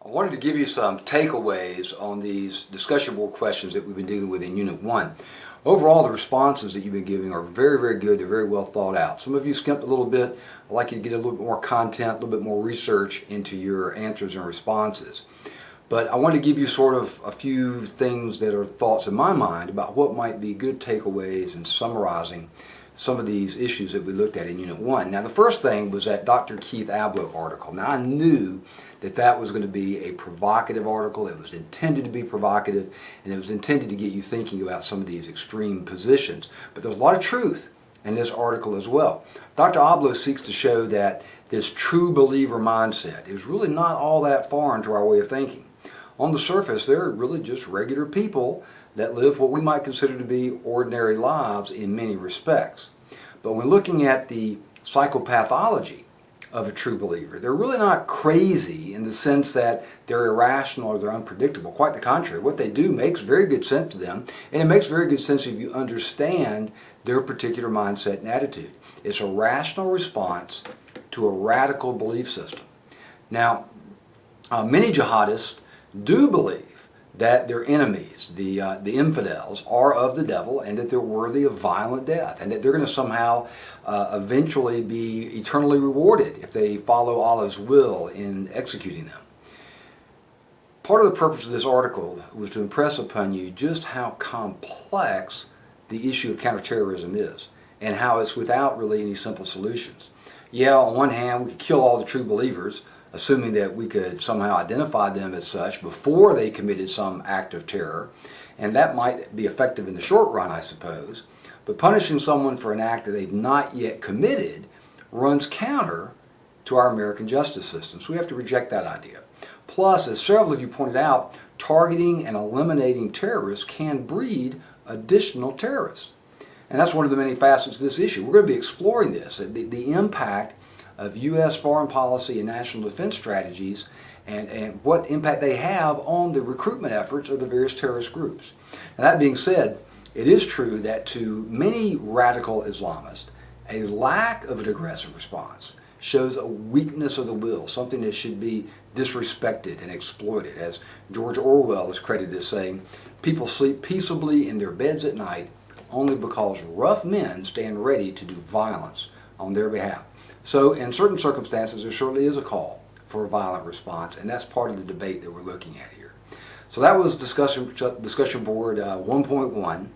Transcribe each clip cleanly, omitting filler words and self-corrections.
I wanted to give you some takeaways on these discussion board questions that we've been dealing with in Unit 1. Overall, the responses that you've been giving are very, very good. They're very well thought out. Some of you skipped a little bit. I'd like you to get a little bit more content, a little bit more research into your answers and responses. But I want to give you sort of a few things that are thoughts in my mind about what might be good takeaways in summarizing some of these issues that we looked at in Unit 1. Now, the first thing was that Dr. Keith Ablow article. Now, I knew that that was going to be a provocative article. It was intended to be provocative, and it was intended to get you thinking about some of these extreme positions. But there's a lot of truth in this article as well. Dr. Ablow seeks to show that this true believer mindset is really not all that foreign to our way of thinking. On the surface, they're really just regular people that live what we might consider to be ordinary lives in many respects. But when looking at the psychopathology of a true believer, they're really not crazy in the sense that they're irrational or they're unpredictable. Quite the contrary. What they do makes very good sense to them, and it makes very good sense if you understand their particular mindset and attitude. It's a rational response to a radical belief system. Now, many jihadists do believe that their enemies, the infidels, are of the devil and that they're worthy of violent death and that they're going to somehow eventually be eternally rewarded if they follow Allah's will in executing them. Part of the purpose of this article was to impress upon you just how complex the issue of counterterrorism is and how it's without really any simple solutions. Yeah, on one hand, we could kill all the true believers, assuming that we could somehow identify them as such before they committed some act of terror, and that might be effective in the short run, I suppose. But punishing someone for an act that they've not yet committed runs counter to our American justice system, so we have to reject that idea. Plus, as several of you pointed out, targeting and eliminating terrorists can breed additional terrorists. And that's one of the many facets of this issue. We're going to be exploring this, the impact of U.S. foreign policy and national defense strategies and what impact they have on the recruitment efforts of the various terrorist groups. Now, that being said, it is true that to many radical Islamists, a lack of an aggressive response shows a weakness of the will, something that should be disrespected and exploited. As George Orwell is credited as saying, people sleep peaceably in their beds at night only because rough men stand ready to do violence on their behalf. So in certain circumstances, there certainly is a call for a violent response, and that's part of the debate that we're looking at here. So that was discussion board 1.1.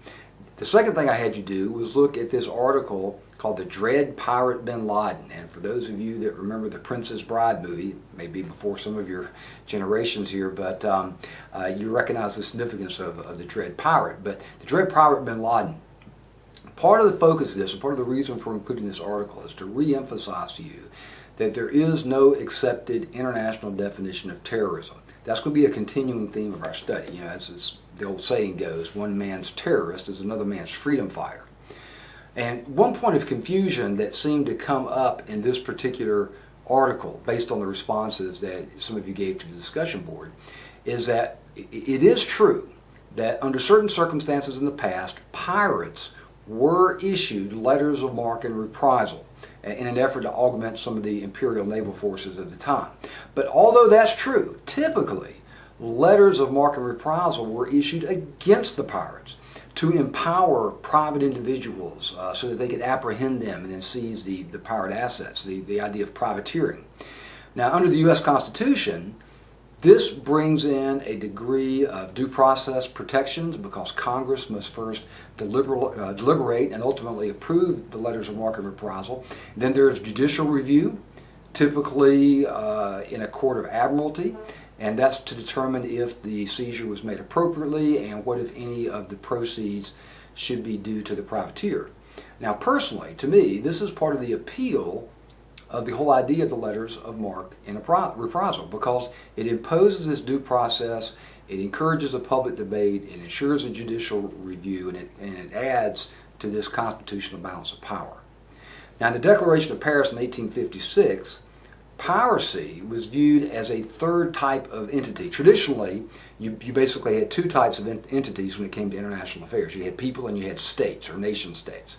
The second thing I had you do was look at this article called The Dread Pirate Bin Laden. And for those of you that remember the Princess Bride movie, maybe before some of your generations here, but you recognize the significance of the Dread Pirate. But the Dread Pirate Bin Laden, part of the focus of this, and part of the reason for including this article, is to re-emphasize to you that there is no accepted international definition of terrorism. That's going to be a continuing theme of our study. You know, as the old saying goes, one man's terrorist is another man's freedom fighter. And one point of confusion that seemed to come up in this particular article, based on the responses that some of you gave to the discussion board, is that it is true that under certain circumstances in the past, pirates were issued letters of marque and reprisal in an effort to augment some of the imperial naval forces at the time. But although that's true, typically letters of marque and reprisal were issued against the pirates to empower private individuals so that they could apprehend them and then seize the pirate assets, the idea of privateering. Now, under the U.S. Constitution, this brings in a degree of due process protections because Congress must first deliberate and ultimately approve the letters of marque and reprisal. Then there's judicial review, typically in a court of admiralty, and that's to determine if the seizure was made appropriately and what, if any, of the proceeds should be due to the privateer. Now, personally, to me, this is part of the appeal of the whole idea of the letters of marque and reprisal, because it imposes this due process, it encourages a public debate, it ensures a judicial review, and it adds to this constitutional balance of power. Now, in the Declaration of Paris in 1856, piracy was viewed as a third type of entity. Traditionally, you basically had two types of entities when it came to international affairs. You had people and you had states or nation states.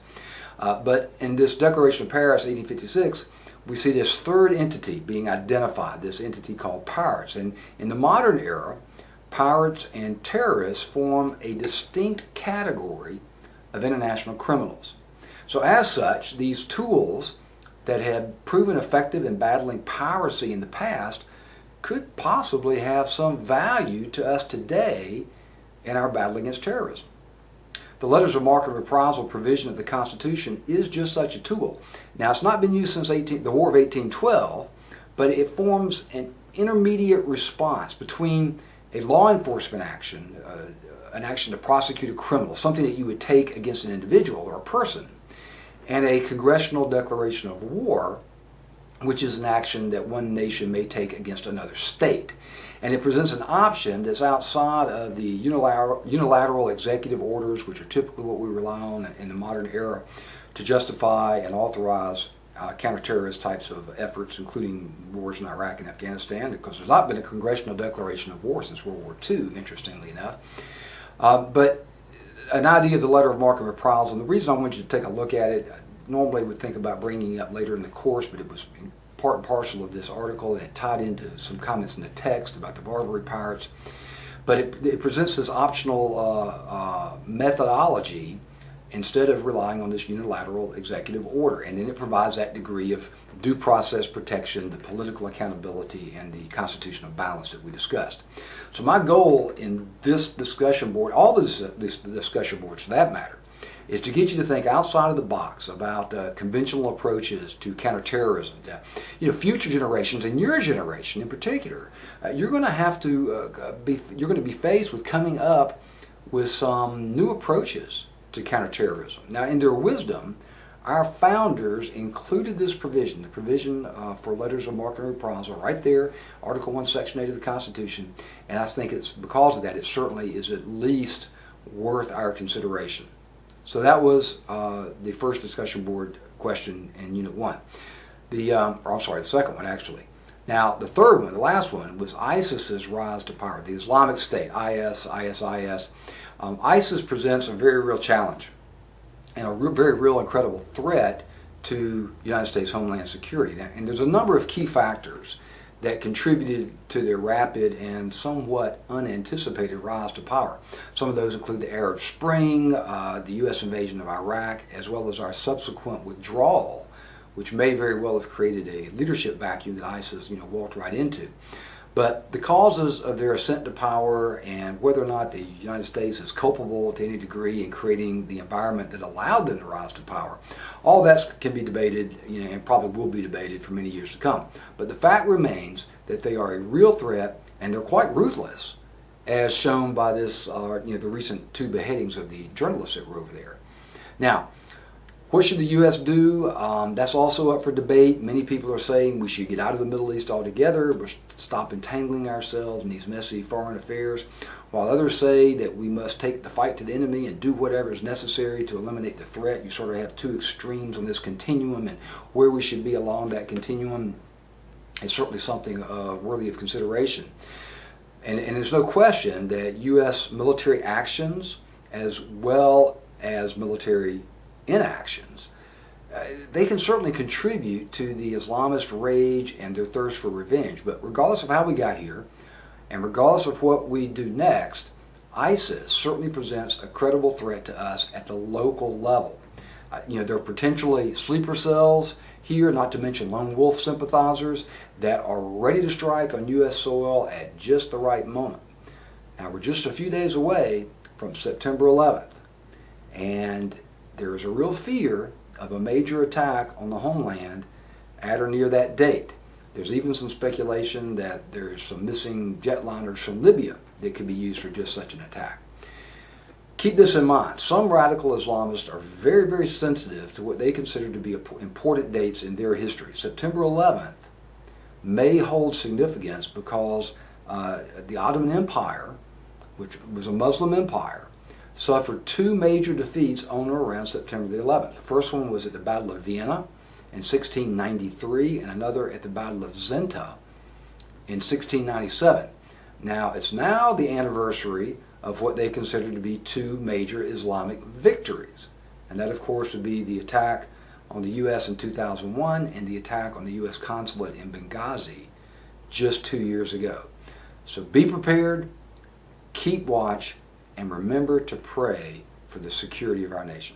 But in this Declaration of Paris, 1856, we see this third entity being identified, this entity called pirates. And in the modern era, pirates and terrorists form a distinct category of international criminals. So as such, these tools that have proven effective in battling piracy in the past could possibly have some value to us today in our battle against terrorism. The letters of marque and reprisal provision of the Constitution is just such a tool. Now, it's not been used since the War of 1812, but it forms an intermediate response between a law enforcement action, an action to prosecute a criminal, something that you would take against an individual or a person, and a congressional declaration of war, which is an action that one nation may take against another state. And it presents an option that's outside of the unilateral executive orders, which are typically what we rely on in the modern era to justify and authorize counterterrorist types of efforts, including wars in Iraq and Afghanistan, because there's not been a congressional declaration of war since World War II, interestingly enough. But an idea of the letter of marque and reprisal, and the reason I want you to take a look at it, normally I would think about bringing it up later in the course, but it was part and parcel of this article, and it tied into some comments in the text about the Barbary pirates. But it presents this optional methodology instead of relying on this unilateral executive order. And then it provides that degree of due process protection, the political accountability, and the constitutional balance that we discussed. So my goal in this discussion board, all this discussion boards for that matter, is to get you to think outside of the box about conventional approaches to counterterrorism. Future generations, and your generation in particular, you're going to have to you're going to be faced with coming up with some new approaches to counterterrorism. Now, in their wisdom, our founders included this provision, the provision for letters of marque and reprisal, right there, Article 1, Section 8 of the Constitution, and I think it's because of that, it certainly is at least worth our consideration. So that was the first discussion board question in Unit 1. The second one, actually. Now, the third one, the last one, was ISIS's rise to power, the Islamic State, ISIS. ISIS presents a very real challenge and a very real and credible threat to United States homeland security. And there's a number of key factors that contributed to their rapid and somewhat unanticipated rise to power. Some of those include the Arab Spring, the U.S. invasion of Iraq, as well as our subsequent withdrawal, which may very well have created a leadership vacuum that ISIS walked right into. But the causes of their ascent to power and whether or not the United States is culpable to any degree in creating the environment that allowed them to rise to power, all that can be debated, and probably will be debated for many years to come. But the fact remains that they are a real threat, and they're quite ruthless, as shown by this, the recent 2 beheadings of the journalists that were over there. Now, what should the U.S. do? That's also up for debate. Many people are saying we should get out of the Middle East altogether, or stop entangling ourselves in these messy foreign affairs, while others say that we must take the fight to the enemy and do whatever is necessary to eliminate the threat. You sort of have 2 extremes on this continuum, and where we should be along that continuum is certainly something worthy of consideration. And there's no question that U.S. military actions, as well as military inactions, they can certainly contribute to the Islamist rage and their thirst for revenge. But regardless of how we got here, and regardless of what we do next, ISIS certainly presents a credible threat to us at the local level. There are potentially sleeper cells here, not to mention lone wolf sympathizers that are ready to strike on U.S. soil at just the right moment. Now, we're just a few days away from September 11th, and there is a real fear of a major attack on the homeland at or near that date. There's even some speculation that there's some missing jetliners from Libya that could be used for just such an attack. Keep this in mind. Some radical Islamists are very, very sensitive to what they consider to be important dates in their history. September 11th may hold significance because the Ottoman Empire, which was a Muslim empire, suffered 2 major defeats on or around September the 11th. The first one was at the Battle of Vienna in 1693, and another at the Battle of Zenta in 1697. Now, it's now the anniversary of what they consider to be 2 major Islamic victories. And that, of course, would be the attack on the U.S. in 2001 and the attack on the U.S. consulate in Benghazi just 2 years ago. So be prepared, keep watch, and remember to pray for the security of our nation.